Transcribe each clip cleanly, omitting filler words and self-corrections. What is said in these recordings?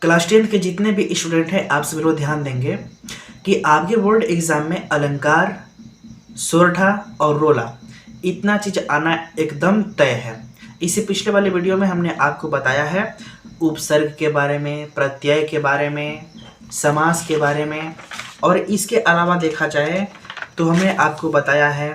Class 10 के जितने भी स्टूडेंट हैं आप सभी लोग ध्यान देंगे कि आपके बोर्ड एग्जाम में अलंकार, सोरठा और रोला इतना चीज आना एकदम तय है। इससे पिछले वाले वीडियो में हमने आपको बताया है उपसर्ग के बारे में, प्रत्यय के बारे में, समास के बारे में, और इसके अलावा देखा जाए तो हमने आपको बताया है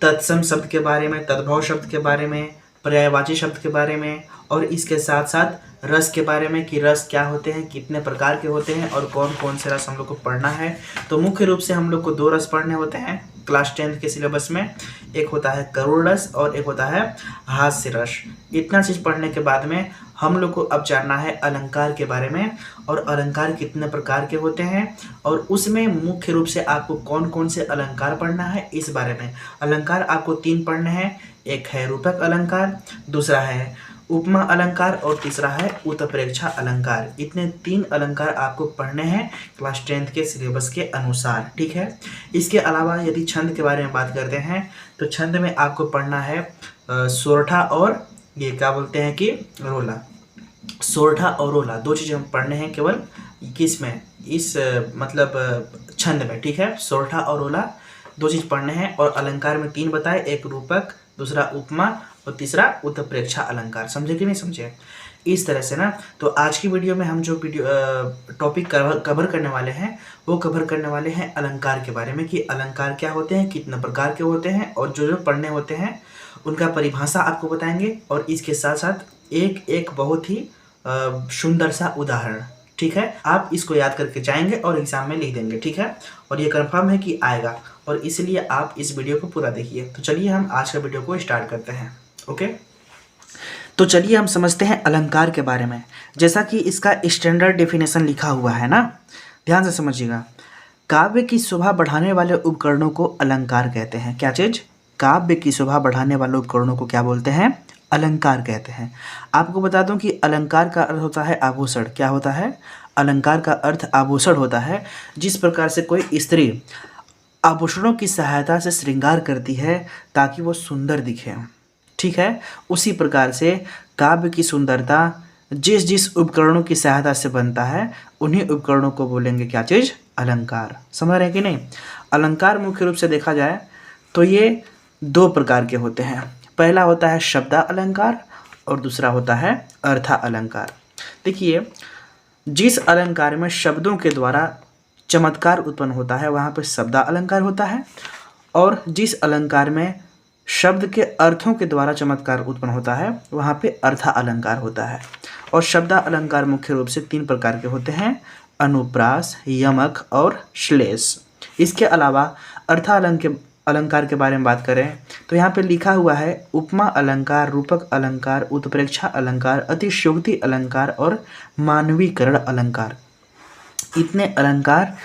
तत्सम शब्द के बारे में, तद्भव शब्द के बारे में, पर्यायवाची शब्द के बारे में, और इसके साथ साथ रस के बारे में कि रस क्या होते हैं, कितने प्रकार के होते हैं और कौन कौन से रस हम लोग को पढ़ना है। तो मुख्य रूप से हम लोग को 2 रस पढ़ने होते हैं क्लास 10 के सिलेबस में। एक होता है करुण रस और एक होता है हास्य रस। इतना चीज़ पढ़ने के बाद में हम लोग को अब जानना है अलंकार के बारे में, और अलंकार कितने प्रकार के होते हैं और उसमें मुख्य रूप से आपको कौन कौन से अलंकार पढ़ना है इस बारे में। अलंकार आपको 3 पढ़ने हैं। एक है रूपक अलंकार, दूसरा है उपमा अलंकार और तीसरा है उत्प्रेक्षा अलंकार। इतने 3 अलंकार आपको पढ़ने हैं क्लास 10 के सिलेबस के अनुसार, ठीक है। इसके अलावा यदि छंद के बारे में बात करते हैं तो छंद में आपको पढ़ना है सोरठा और ये क्या बोलते हैं कि रोला। सोरठा और रोला 2 चीज़ें हम पढ़ने हैं केवल किस में, इस मतलब छंद में, ठीक है। सोरठा और रोला 2 चीज़ पढ़ने हैं, और अलंकार में 3 बताए, एक रूपक, दूसरा उपमा और तीसरा उत्प्रेक्षा अलंकार। समझे कि नहीं समझे? इस तरह से ना, तो आज की वीडियो में हम जो टॉपिक कवर करने वाले हैं वो कवर करने वाले हैं अलंकार के बारे में कि अलंकार क्या होते हैं, कितने प्रकार के होते हैं, और जो जो पढ़ने होते हैं उनका परिभाषा आपको बताएंगे, और इसके साथ साथ एक एक बहुत ही सुंदर सा उदाहरण, ठीक है। आप इसको याद करके जाएंगे और एग्जाम में लिख देंगे, ठीक है। और ये कंफर्म है कि आएगा, और इसलिए आप इस वीडियो को पूरा देखिए। तो चलिए हम आज का वीडियो को स्टार्ट करते हैं। ओके, तो चलिए हम समझते हैं अलंकार के बारे में। जैसा कि इसका स्टैंडर्ड डेफिनेशन लिखा हुआ है ना, ध्यान से समझिएगा। काव्य की शोभा बढ़ाने वाले उपकरणों को अलंकार कहते हैं। क्या चीज? काव्य की शोभा बढ़ाने वाले उपकरणों को क्या बोलते हैं? अलंकार कहते हैं। आपको बता दूं कि अलंकार का अर्थ होता है आभूषण। क्या होता है? अलंकार का अर्थ आभूषण होता है। जिस प्रकार से कोई स्त्री आभूषणों की सहायता से श्रृंगार करती है ताकि वो सुंदर दिखे, ठीक है, उसी प्रकार से काव्य की सुंदरता जिस जिस उपकरणों की सहायता से बनता है उन्हीं उपकरणों को बोलेंगे क्या चीज़? अलंकार। समझ रहे हैं कि नहीं? अलंकार मुख्य रूप से देखा जाए तो ये 2 प्रकार के होते हैं। पहला होता है शब्दा अलंकार और दूसरा होता है अर्था अलंकार। देखिए, जिस अलंकार में शब्दों के द्वारा चमत्कार उत्पन्न होता है वहाँ पर शब्दा अलंकार होता है, और जिस अलंकार में शब्द के अर्थों के द्वारा चमत्कार उत्पन्न होता है वहाँ पे अर्था अलंकार होता है। और शब्दा अलंकार मुख्य रूप से 3 प्रकार के होते हैं, अनुप्रास, यमक और श्लेष। इसके अलावा अर्था अलंकार के बारे में बात करें तो यहाँ पे लिखा हुआ है उपमा अलंकार, रूपक अलंकार, उत्प्रेक्षा अलंकार, अतिशयोक्ति अलंकार और मानवीकरण अलंकार। इतने अलंकार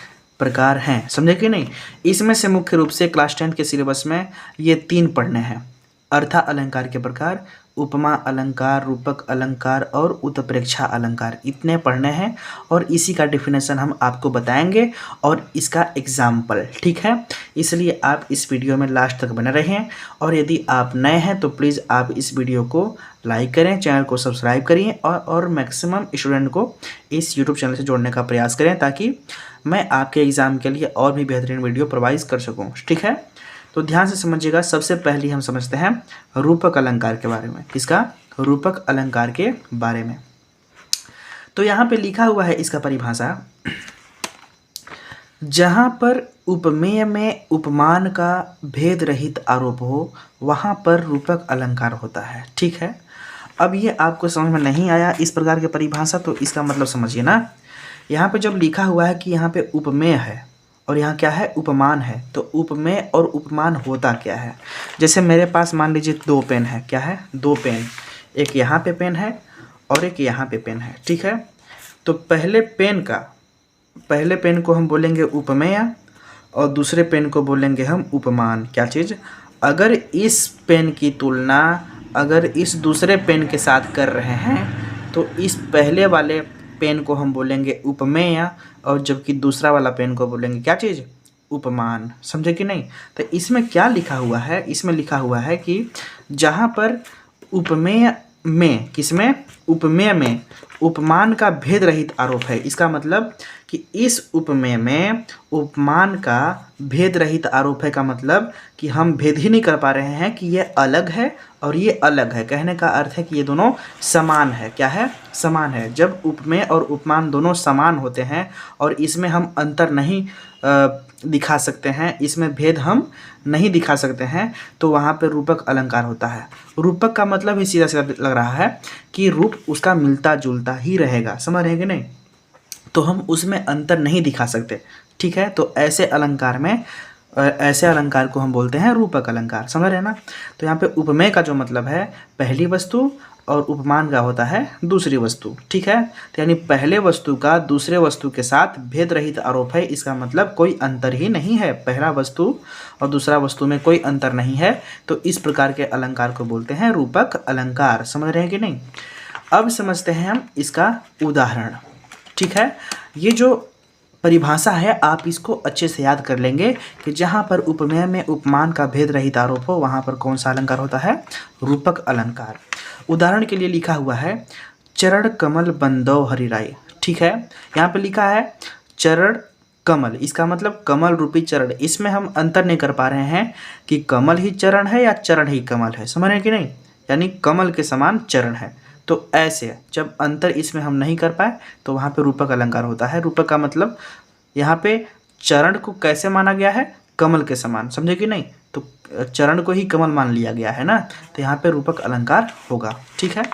प्रकार हैं, समझे कि नहीं? इसमें से मुख्य रूप से क्लास 10 के सिलेबस में ये 3 पढ़ने हैं। अर्था अलंकार के प्रकार, उपमा अलंकार, रूपक अलंकार और उत्प्रेक्षा अलंकार, इतने पढ़ने हैं, और इसी का डेफिनेशन हम आपको बताएंगे और इसका एग्जाम्पल, ठीक है। इसलिए आप इस वीडियो में लास्ट तक बने रहें, और यदि आप नए हैं तो प्लीज़ आप इस वीडियो को लाइक करें, चैनल को सब्सक्राइब करिए, और मैक्सिमम स्टूडेंट को इस यूट्यूब चैनल से जोड़ने का प्रयास करें ताकि मैं आपके एग्ज़ाम के लिए और भी बेहतरीन वीडियो प्रोवाइड कर सकूँ, ठीक है। तो ध्यान से समझिएगा। सबसे पहले हम समझते हैं रूपक अलंकार के बारे में। किसका? रूपक अलंकार के बारे में। तो यहाँ पे लिखा हुआ है इसका परिभाषा, जहाँ पर उपमेय में उपमान का भेद रहित आरोप हो वहाँ पर रूपक अलंकार होता है, ठीक है। अब ये आपको समझ में नहीं आया इस प्रकार की परिभाषा तो इसका मतलब समझिए ना। यहाँ पे जब लिखा हुआ है कि यहाँ पे उपमेय है और यहाँ क्या है? उपमान है, तो उपमेय और उपमान होता क्या है? जैसे मेरे पास मान लीजिए 2 पेन है। क्या है? 2 पेन, एक यहाँ पे पेन है और एक यहाँ पे पेन है, ठीक है। तो पहले पेन को हम बोलेंगे उपमेय और दूसरे पेन को बोलेंगे हम उपमान। क्या चीज़? अगर इस पेन की तुलना अगर इस दूसरे पेन के साथ कर रहे हैं तो इस पहले वाले पेन को हम बोलेंगे उपमेय, और जबकि दूसरा वाला पेन को बोलेंगे क्या चीज़? उपमान। समझे कि नहीं? तो इसमें क्या लिखा हुआ है? इसमें लिखा हुआ है कि जहाँ पर उपमेय में, किसमें, उपमेय में उपमान का भेद रहित आरोप है। इसका मतलब कि इस उपमेय में उपमान का भेद रहित आरोप है का मतलब कि हम भेद ही नहीं कर पा रहे हैं कि ये अलग है और ये अलग है। कहने का अर्थ है कि ये दोनों समान है। क्या है? समान है। जब उपमेय और उपमान दोनों समान होते हैं और इसमें हम अंतर नहीं दिखा सकते हैं, इसमें भेद हम नहीं दिखा सकते हैं, तो वहाँ पे रूपक अलंकार होता है। रूपक का मतलब ही सीधा सीधा लग रहा है कि रूप उसका मिलता जुलता ही रहेगा। समझ रहे हैं कि नहीं? तो हम उसमें अंतर नहीं दिखा सकते। ठीक है, तो ऐसे अलंकार को हम बोलते हैं रूपक अलंकार। समझ रहे हैं ना? तो यहाँ पे उपमेय का जो मतलब है पहली वस्तु और उपमान का होता है दूसरी वस्तु। ठीक है, तो यानी पहले वस्तु का दूसरे वस्तु के साथ भेद रहित आरोप है। इसका मतलब कोई अंतर ही नहीं है, पहला वस्तु और दूसरा वस्तु में कोई अंतर नहीं है। तो इस प्रकार के अलंकार को बोलते हैं रूपक अलंकार। समझ रहे हैं कि नहीं? अब समझते हैं हम इसका उदाहरण। ठीक है, ये जो परिभाषा है आप इसको अच्छे से याद कर लेंगे कि जहाँ पर उपमेय में उपमान का भेद रहित आरोप हो वहाँ पर कौन सा अलंकार होता है? रूपक अलंकार। उदाहरण के लिए लिखा हुआ है चरण कमल बंदो हरिराय। ठीक है, यहाँ पे लिखा है चरण कमल, इसका मतलब कमल रूपी चरण। इसमें हम अंतर नहीं कर पा रहे हैं कि कमल ही चरण है या चरण ही कमल है। समझ रहे हैं कि नहीं? यानी कमल के समान चरण है। तो ऐसे जब अंतर इसमें हम नहीं कर पाए तो वहाँ पे रूपक अलंकार होता है। रूपक का मतलब यहाँ पे चरण को कैसे माना गया है? कमल के समान। समझे कि नहीं? तो चरण को ही कमल मान लिया गया है ना, तो यहाँ पे रूपक अलंकार होगा। ठीक है,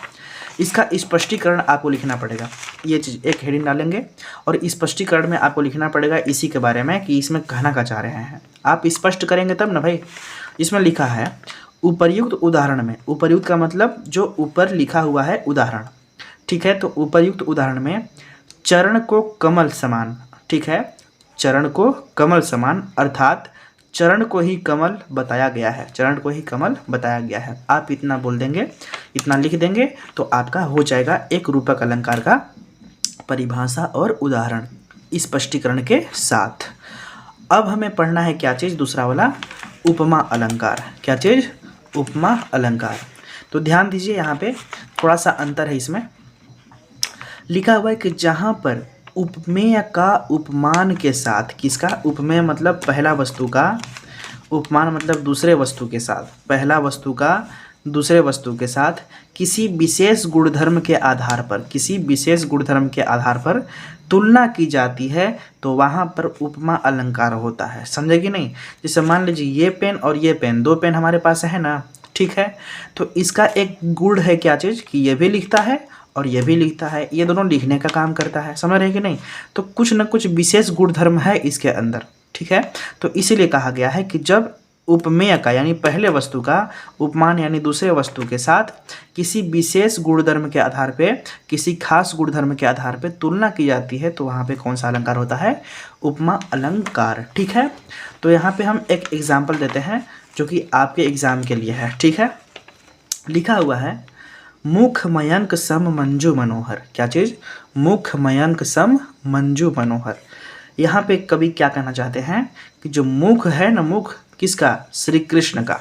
इसका स्पष्टीकरण आपको लिखना पड़ेगा। ये चीज़ एक हेडिंग डालेंगे और स्पष्टीकरण में आपको लिखना पड़ेगा इसी के बारे में कि इसमें कहना क्या चाह रहे हैं। आप स्पष्ट करेंगे तब ना भाई। इसमें लिखा है उपर्युक्त उदाहरण में, उपर्युक्त का मतलब जो ऊपर लिखा हुआ है उदाहरण। ठीक है, तो उपर्युक्त उदाहरण में चरण को कमल समान, ठीक है, चरण को कमल समान अर्थात चरण को ही कमल बताया गया है, चरण को ही कमल बताया गया है। आप इतना बोल देंगे, इतना लिख देंगे तो आपका हो जाएगा एक रूपक अलंकार का परिभाषा और उदाहरण स्पष्टीकरण के साथ। अब हमें पढ़ना है क्या चीज़? दूसरा वाला उपमा अलंकार। क्या चीज़? उपमा अलंकार। तो ध्यान दीजिए, यहाँ पे थोड़ा सा अंतर है। इसमें लिखा हुआ है कि जहाँ पर उपमेय का उपमान के साथ, किसका? उपमेय मतलब पहला वस्तु का, उपमान मतलब दूसरे वस्तु के साथ, पहला वस्तु का दूसरे वस्तु के साथ किसी विशेष गुणधर्म के आधार पर, किसी विशेष गुणधर्म के आधार पर तुलना की जाती है तो वहाँ पर उपमा अलंकार होता है। समझे कि नहीं? जैसे मान लीजिए ये पेन और ये पेन, दो पेन हमारे पास है ना, ठीक है, तो इसका एक गुण है क्या चीज़ कि ये भी लिखता है और ये भी लिखता है, ये दोनों लिखने का काम करता है। समझ रहे हैं कि नहीं? तो कुछ न कुछ विशेष गुणधर्म है इसके अंदर। ठीक है, तो इसीलिए कहा गया है कि जब उपमेय का यानी पहले वस्तु का उपमान यानी दूसरे वस्तु के साथ किसी विशेष गुणधर्म के आधार पे, किसी खास गुणधर्म के आधार पे तुलना की जाती है तो वहाँ पे कौन सा अलंकार होता है? उपमा अलंकार। ठीक है, तो यहाँ पे हम एक एग्जाम्पल देते हैं जो कि आपके एग्जाम के लिए है। ठीक है, लिखा हुआ है मुख मयंक सम मंजू मनोहर। क्या चीज़? मुख मयंक सम मंजू मनोहर। यहाँ पे कवि क्या कहना चाहते हैं कि जो मुख है ना, मुख किसका? श्री कृष्ण का।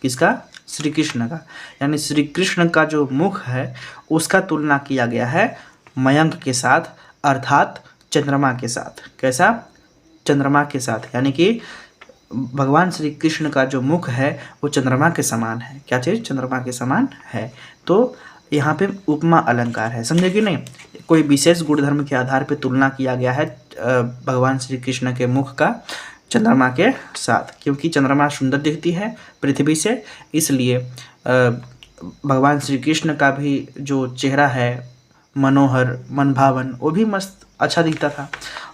किसका? श्री कृष्ण का। यानी श्री कृष्ण का जो मुख है उसका तुलना किया गया है मयंक के साथ अर्थात चंद्रमा के साथ। कैसा? चंद्रमा के साथ। यानी कि भगवान श्री कृष्ण का जो मुख है वो चंद्रमा के समान है। क्या चीज़? चंद्रमा के समान है। तो यहाँ पे उपमा अलंकार है। समझे कि नहीं? कोई विशेष गुणधर्म के आधार पे तुलना किया गया है भगवान श्री कृष्ण के मुख का चंद्रमा के साथ, क्योंकि चंद्रमा सुंदर दिखती है पृथ्वी से, इसलिए भगवान श्री कृष्ण का भी जो चेहरा है मनोहर मनभावन वो भी मस्त अच्छा दिखता था,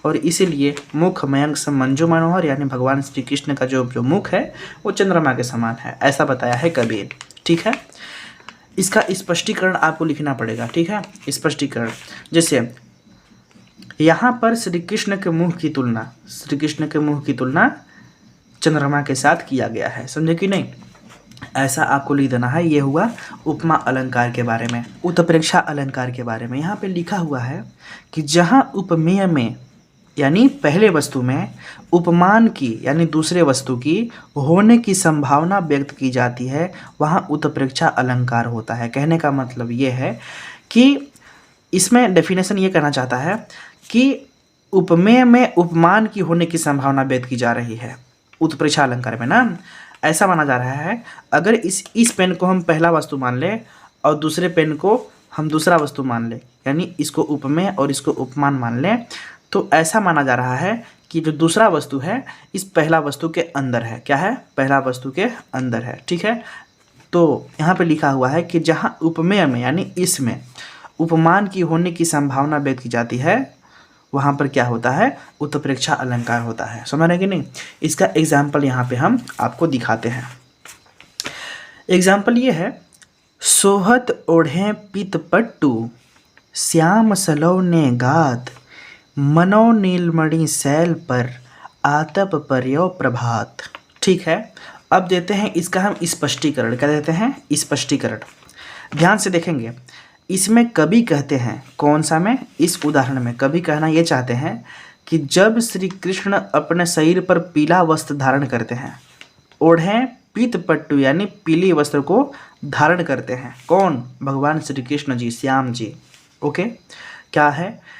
और इसीलिए मुख मयंक सम मंजू मनोहर यानी भगवान श्री कृष्ण का जो मुख है वो चंद्रमा के समान है, ऐसा बताया है कबीर। ठीक है, इसका स्पष्टीकरण आपको लिखना पड़ेगा। ठीक है, स्पष्टीकरण जैसे यहाँ पर श्री कृष्ण के मुँह की तुलना, श्री कृष्ण के मुँह की तुलना चंद्रमा के साथ किया गया है। समझे कि नहीं? ऐसा आपको लिख देना है। ये हुआ उपमा अलंकार के बारे में। उत्प्रेक्षा अलंकार के बारे में यहाँ पे लिखा हुआ है कि जहाँ उपमेय में यानी पहले वस्तु में उपमान की यानी दूसरे वस्तु की होने की संभावना व्यक्त की जाती है, वहाँ उत्प्रेक्षा अलंकार होता है। कहने का मतलब ये है कि इसमें डेफिनेशन ये कहना चाहता है कि उपमेय में उपमान की होने की संभावना व्यक्त की जा रही है उत्प्रेक्षा अलंकार में ना। ऐसा माना जा रहा है अगर इस पेन को हम पहला वस्तु मान लें और दूसरे पेन को हम दूसरा वस्तु मान लें, यानी इसको उपमेय और इसको उपमान मान लें, तो ऐसा माना जा रहा है कि जो दूसरा वस्तु है इस पहला वस्तु के अंदर है। क्या है? पहला वस्तु के अंदर है। ठीक है, तो यहाँ पे लिखा हुआ है कि जहाँ उपमेय में यानी इसमें उपमान की होने की संभावना व्यक्त की जाती है, वहाँ पर क्या होता है? उत्प्रेक्षा अलंकार होता है। समझ रहे कि नहीं? इसका एग्जाम्पल यहाँ पे हम आपको दिखाते हैं। एग्जाम्पल ये है, सोहत ओढ़े पित पट्टू श्याम सलौने गात मनो नीलमणि शैल पर आतप पर्यो प्रभात। ठीक है, अब देते हैं इसका हम स्पष्टीकरण। क्या देते हैं? स्पष्टीकरण। ध्यान से देखेंगे, इसमें कवि कहते हैं, कौन सा में? इस उदाहरण में कवि कहना ये चाहते हैं कि जब श्री कृष्ण अपने शरीर पर पीला वस्त्र धारण करते हैं, ओढ़े पीत पट्टू यानी पीली वस्त्र को धारण करते हैं। कौन? भगवान श्री कृष्ण जी, श्याम जी। ओके, क्या है?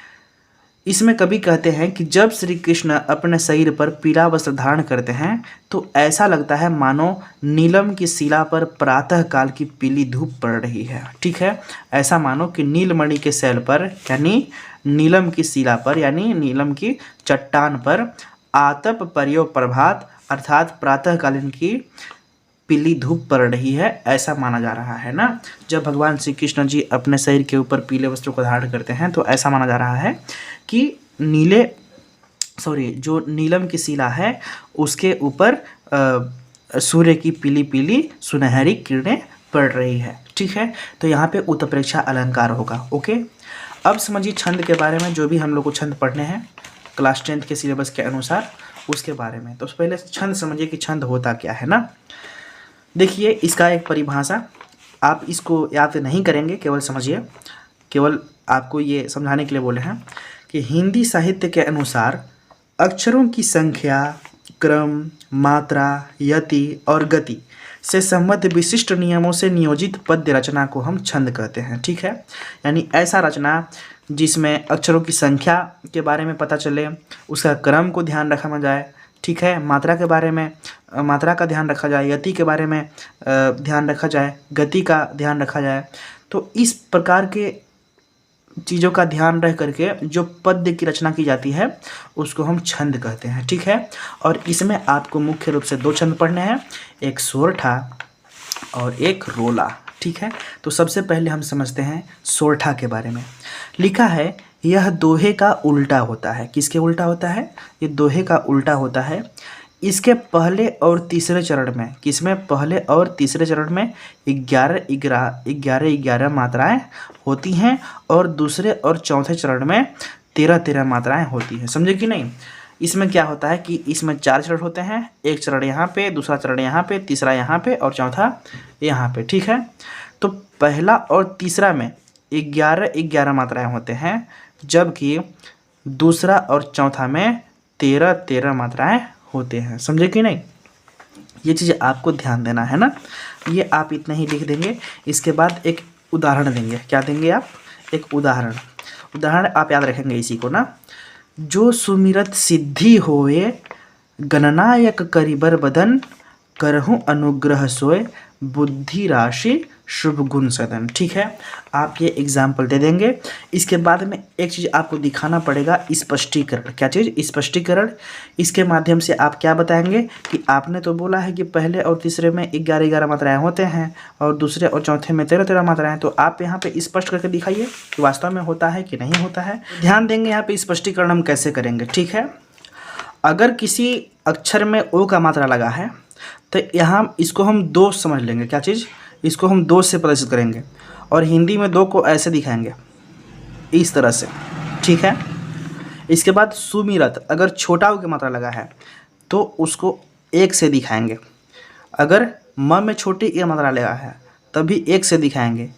इसमें कवि कहते हैं कि जब श्री कृष्ण अपने शरीर पर पीला वस्त्र धारण करते हैं तो ऐसा लगता है मानो नीलम की शिला पर प्रातः काल की पीली धूप पड़ रही है। ठीक है, ऐसा मानो कि नीलमणि के शैल पर यानी नीलम की शिला पर यानी नीलम की चट्टान पर आतप पर्यो प्रभात अर्थात प्रातःकालीन की पीली धूप पड़ रही है, ऐसा माना जा रहा है ना। जब भगवान श्री कृष्ण जी अपने शरीर के ऊपर पीले वस्त्रों को धारण करते हैं तो ऐसा माना जा रहा है कि जो नीलम की शिला है उसके ऊपर सूर्य की पीली पीली सुनहरी किरणें पड़ रही है। ठीक है, तो यहाँ पे उत्प्रेक्षा अलंकार होगा। ओके, अब समझिए छंद के बारे में, जो भी हम लोग को छंद पढ़ने हैं क्लास 10th के सिलेबस के अनुसार, उसके बारे में। तो पहले छंद समझिए कि छंद होता क्या है ना। देखिए, इसका एक परिभाषा, आप इसको याद नहीं करेंगे, केवल समझिए, केवल आपको ये समझाने के लिए बोले हैं कि हिंदी साहित्य के अनुसार अक्षरों की संख्या, क्रम, मात्रा, यति और गति से संबद्ध विशिष्ट नियमों से नियोजित पद्य रचना को हम छंद कहते हैं। ठीक है, यानी ऐसा रचना जिसमें अक्षरों की संख्या के बारे में पता चले, उसका क्रम को ध्यान रखा जाए। ठीक है, मात्रा के बारे में मात्रा का ध्यान रखा जाए, यति के बारे में ध्यान रखा जाए, गति का ध्यान रखा जाए। तो इस प्रकार के चीज़ों का ध्यान रख करके जो पद्य की रचना की जाती है उसको हम छंद कहते हैं। ठीक है, और इसमें आपको मुख्य रूप से 2 छंद पढ़ने हैं, एक सोरठा और एक रोला। ठीक है, तो सबसे पहले हम समझते हैं सोरठा के बारे में। लिखा है, यह दोहे का उल्टा होता है। किसके उल्टा होता है? ये दोहे का उल्टा होता है। इसके पहले और तीसरे चरण में, किसमें? पहले और तीसरे चरण में 11 मात्राएं होती हैं और दूसरे और चौथे चरण में 13 मात्राएं होती हैं। समझे कि नहीं? इसमें क्या होता है कि इसमें 4 चरण होते हैं, एक चरण यहाँ पे, दूसरा चरण यहाँ पे, तीसरा यहाँ पे और चौथा यहाँ पे। ठीक है, तो पहला और तीसरा में 11 मात्राएं होते हैं, जबकि दूसरा और चौथा में 13 मात्राएं होते हैं। समझे कि नहीं? ये चीज़ आपको ध्यान देना है ना। ये आप इतना ही लिख देंगे। इसके बाद एक उदाहरण देंगे। क्या देंगे आप? एक उदाहरण आप याद रखेंगे इसी को ना। जो सुमिरत सिद्धि होए गणनायक करिबर बदन करहूँ अनुग्रह सोए बुद्धि राशि शुभ गुण सदन। ठीक है, आप ये एग्जाम्पल दे देंगे। इसके बाद में एक चीज़ आपको दिखाना पड़ेगा, स्पष्टीकरण। क्या चीज़? स्पष्टीकरण। इसके माध्यम से आप क्या बताएंगे कि आपने तो बोला है कि पहले और तीसरे में 11 मात्राएं होते हैं और दूसरे और चौथे में 13 मात्राएं, तो आप यहाँ पे स्पष्ट करके दिखाइए कि वास्तव में होता है कि नहीं होता है। ध्यान देंगे यहाँ पे स्पष्टीकरण हम कैसे करेंगे। ठीक है, अगर किसी अक्षर में ओ का मात्रा लगा है तो यहाँ इसको हम 2 समझ लेंगे। क्या चीज़? इसको हम 2 से प्रदर्शित करेंगे और हिंदी में 2 को ऐसे दिखाएंगे, इस तरह से। ठीक है, इसके बाद सुमिरत, अगर छोटा ऊ की मात्रा लगा है तो उसको 1 से दिखाएंगे। अगर म में छोटी ई मात्रा लगा है तभी 1 से दिखाएंगे।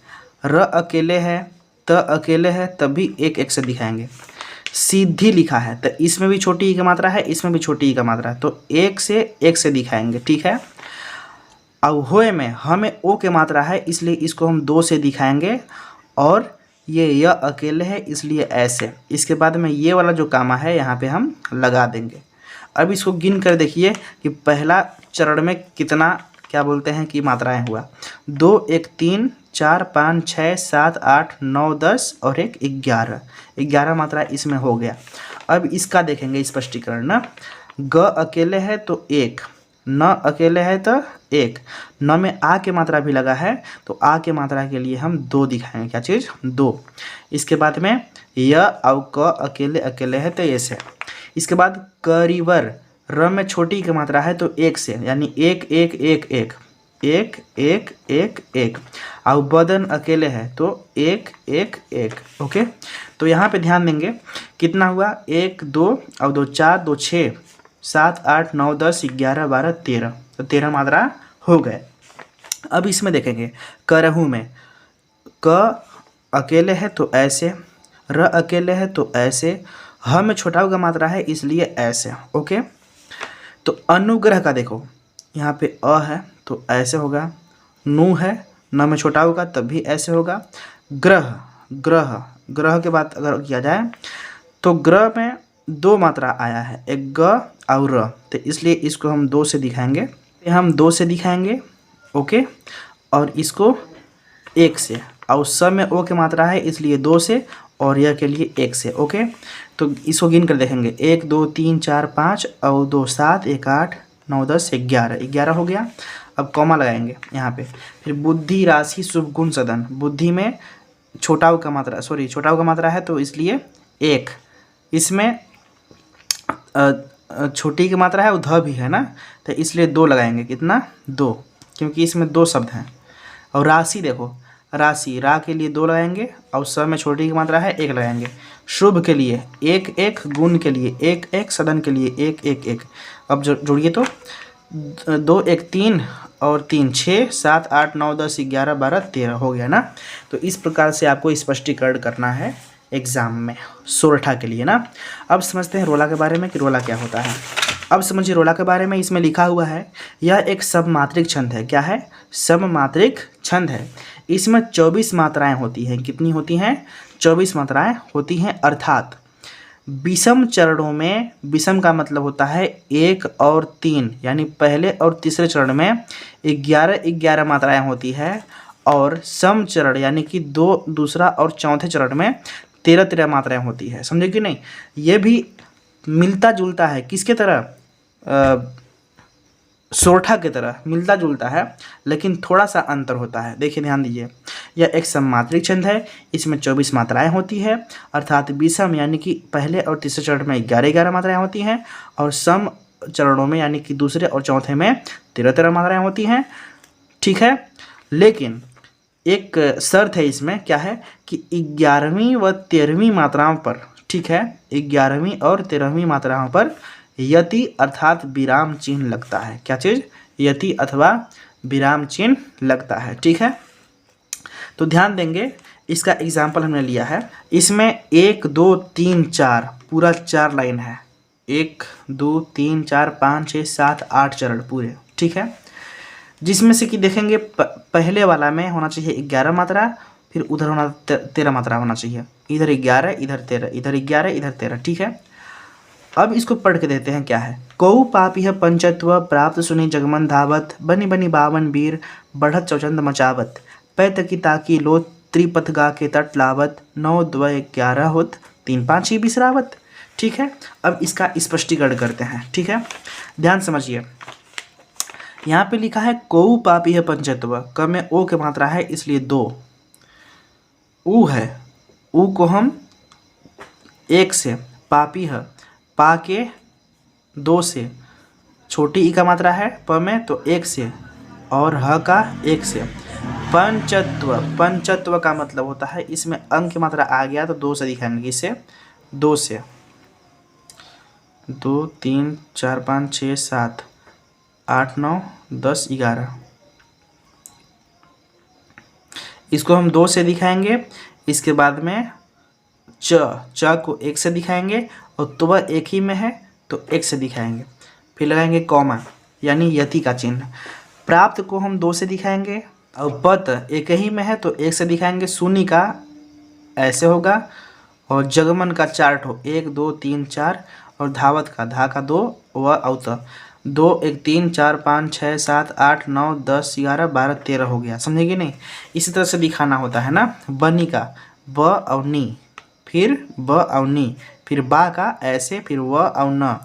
र अकेले है, त अकेले है, तभी 1 से दिखाएंगे। सीधी लिखा है तो इसमें भी छोटी ई का मात्रा है, इसमें भी छोटी ई का मात्रा है, तो एक से दिखाएंगे, ठीक है। अब होए में हमें ओ के मात्रा है इसलिए इसको हम 2 से दिखाएंगे, और ये य अकेले है इसलिए ऐसे। इसके बाद में ये वाला जो कामा है यहाँ पे हम लगा देंगे। अब इसको गिन कर देखिए कि पहला चरण में कितना क्या बोलते हैं कि मात्राएं हुआ। 2 1 3 4 5 6 7 8 9 10 और 1 11 मात्रा इसमें हो गया। अब इसका देखेंगे स्पष्टीकरण ना। ग अकेले है तो 1, न अकेले है तो 1, न में आ के मात्रा भी लगा है तो आ के मात्रा के लिए हम 2 दिखाएंगे, क्या चीज़ 2। इसके बाद में य और क अकेले अकेले है तो ऐसे। इसके बाद करीवर, र में छोटी की मात्रा है तो 1 से, यानी 1 1 1 1 1 1 1 1। और बदन अकेले है तो 1 1 1। ओके, तो यहाँ पे ध्यान देंगे कितना हुआ, 1 2 और 2 4 2 6 7 8 9 10 11 12 13, तो 13 मात्रा हो गए। अब इसमें देखेंगे करहू में क अकेले है तो ऐसे, र अकेले है तो ऐसे, ह में छोटा का मात्रा है इसलिए ऐसे। ओके, तो अनुग्रह का देखो यहाँ पे अ है तो ऐसे होगा, नु है न में छोटा होगा तब भी ऐसे होगा। ग्रह ग्रह ग्रह के बाद अगर किया जाए तो ग्रह में 2 मात्रा आया है, एक ग और र, तो इसलिए इसको हम 2 से दिखाएंगे, हम 2 से दिखाएंगे। ओके, और इसको 1 से, और सब में ओ की मात्रा है इसलिए 2 से, और यह के लिए 1 से। ओके, तो इसको गिन कर देखेंगे 1 2 3 4 5 और 2 7 1 8 9 10 11 हो गया। अब कॉमा लगाएंगे यहाँ पे। फिर बुद्धि राशि शुभ गुण सदन, बुद्धि में छोटा का मात्रा, सॉरी छोटा का मात्रा है तो इसलिए 1, इसमें छोटी की मात्रा है उधर भी है ना, तो इसलिए 2 लगाएंगे, कितना 2, क्योंकि इसमें 2 शब्द हैं। और राशि देखो, राशि रा के लिए 2 लगाएंगे और सब में छोटी की मात्रा है 1 लगाएंगे। शुभ के लिए 1 1, गुण के लिए 1 1, सदन के लिए 1 1 1। अब जोड़िए तो 2 1 3 और 3 6 7 8 9 10 11 12 13 हो गया ना। तो इस प्रकार से आपको स्पष्टीकरण करना है एग्जाम में सोरठा के लिए ना। अब समझते हैं रोला के बारे में कि रोला क्या होता है। अब समझिए रोला के बारे में, इसमें लिखा हुआ है यह एक सममात्रिक छंद है। क्या है? सममात्रिक छंद है। इसमें 24 मात्राएं होती हैं। कितनी होती हैं? 24 मात्राएं होती हैं। अर्थात विषम चरणों में, विषम का मतलब होता है 1 और 3, यानी पहले और तीसरे चरण में 11 मात्राएं होती है, और सम चरण यानी कि दूसरा और चौथे चरण में 13 मात्राएं होती है। समझे कि नहीं? ये भी मिलता जुलता है, किसके तरह? सोरठा की तरह मिलता जुलता है, लेकिन थोड़ा सा अंतर होता है। देखिए, ध्यान दीजिए, यह एक सममात्रिक छंद है। इसमें 24 मात्राएं होती है, अर्थात विषम यानी कि पहले और तीसरे चरण में 11 मात्राएं होती हैं, और सम चरणों में यानी कि दूसरे और चौथे में 13 मात्राएं होती हैं। ठीक है, लेकिन एक शर्त है इसमें। क्या है? कि 11वीं व 13वीं मात्राओं पर, ठीक है, 11वीं और 13वीं मात्राओं पर यति अर्थात विराम चिन्ह लगता है। क्या चीज़? यति अथवा विराम चिन्ह लगता है। ठीक है, तो ध्यान देंगे, इसका एग्जाम्पल हमने लिया है। इसमें 1 2 3 4 पूरा 4 लाइन है। 1 2 3 4 5 6 7 8 चरण पूरे। ठीक है, जिसमें से कि देखेंगे पहले वाला में होना चाहिए 11 मात्रा, फिर उधर होना 13 मात्रा होना चाहिए। इधर 11, इधर 13, इधर 11, इधर 13। ठीक है, अब इसको पढ़ के देते हैं। क्या है? कौ पापी है पंचत्व प्राप्त सुनी जगमन धावत, बनी बनी बावन वीर बढ़त चौचंद मचावत, पैत की ताकी लो त्रिपथ गा के तट लावत, 9 2 11 होत 3 5 ही बिसरावत। ठीक है, अब इसका स्पष्टीकरण करते हैं। ठीक है, ध्यान समझिए। यहाँ पे लिखा है कौ पापी है पंचत्व, क में ओ के मात्रा है इसलिए 2, ऊ है, ऊ को हम 1 से, पापी है पा के 2 से, छोटी ई का मात्रा है प में तो 1 से, और ह का 1 से। पंचत्व, पंचत्व का मतलब होता है इसमें अंक की मात्रा आ गया तो 2 से दिखाएंगे। इसे 2 से, 2 3 4 5 6 7 8 9 10 11, इसको हम 2 से दिखाएंगे। इसके बाद में च को एक से दिखाएंगे और तुम एक ही में है तो एक से दिखाएंगे। फिर लगाएंगे कॉमा यानी यति का चिन्ह। प्राप्त को हम 2 से दिखाएंगे और पत एक ही में है तो 1 से दिखाएंगे। शून्य का ऐसे होगा और जगमन का 4 ठो 1 2 3 4 और धावत का धा का 2 व औत 2 1 3 4 5 6 7 8 9 10 11 12 13 हो गया। समझेगी नहीं? इसी तरह से दिखाना होता है ना। बनी का ब और नी, फिर ब और नी, फिर बा का ऐसे, फिर व और न,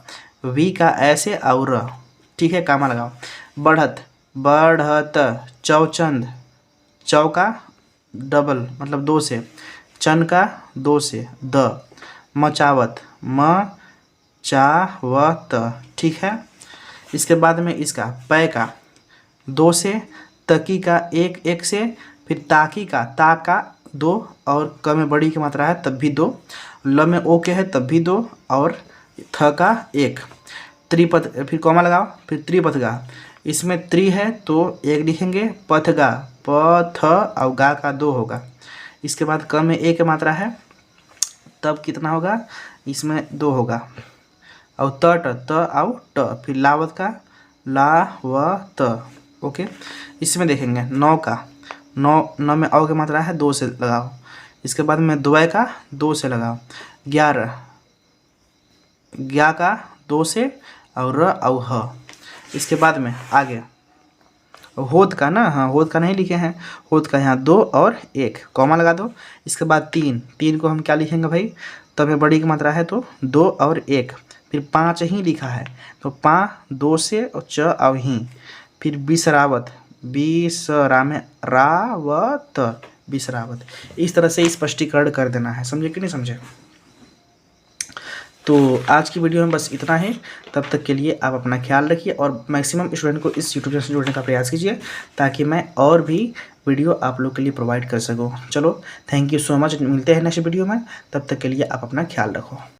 वी का ऐसे और र। ठीक है, कामा लगाओ। बढ़त बढ़त, चौचंद चौ का डबल मतलब 2 से, चन का 2 से द, मचावत म चावत। ठीक है, इसके बाद में इसका पै का 2 से, तकी का 1 से, फिर ताकी का ता का 2 और क में बड़ी की मात्रा है तब भी 2, ल में ओ के है तब भी 2 और थ का 1। त्रिपथ, फिर कॉमा लगाओ, फिर त्रिपथगा। इसमें त्रि है तो 1 लिखेंगे, पथगा प थ और गा का 2 होगा। इसके बाद क में 1 की मात्रा है तब कितना होगा, इसमें 2 होगा। और त और ट, फिर लावत का ला व त। ओके, इसमें देखेंगे 9 का 9 में औ की मात्रा है 2 से लगाओ। इसके बाद में द्वय का 2 से लगाओ। 11 ग्या का 2 से और र और ह। इसके बाद में आगे होत का ना, हाँ होत का नहीं लिखे हैं, होत का यहाँ 2 और 1 कॉमा लगा दो। इसके बाद 3 को हम क्या लिखेंगे भाई, तब में बड़ी की मात्रा है तो 2 और 1, फिर 5 ही लिखा है तो 5 2 से और च और ही, फिर बिसरावत बिसरा में रावत बिसरावत। इस तरह से स्पष्टीकरण कर देना है। समझे कि नहीं समझे? तो आज की वीडियो में बस इतना ही। तब तक के लिए आप अपना ख्याल रखिए और मैक्सिमम स्टूडेंट को इस यूट्यूब चैनल से जोड़ने का प्रयास कीजिए ताकि मैं और भी वीडियो आप लोग के लिए प्रोवाइड कर सकूँ। चलो, थैंक यू सो मच। मिलते हैं नेक्स्ट वीडियो में, तब तक के लिए आप अपना ख्याल रखो।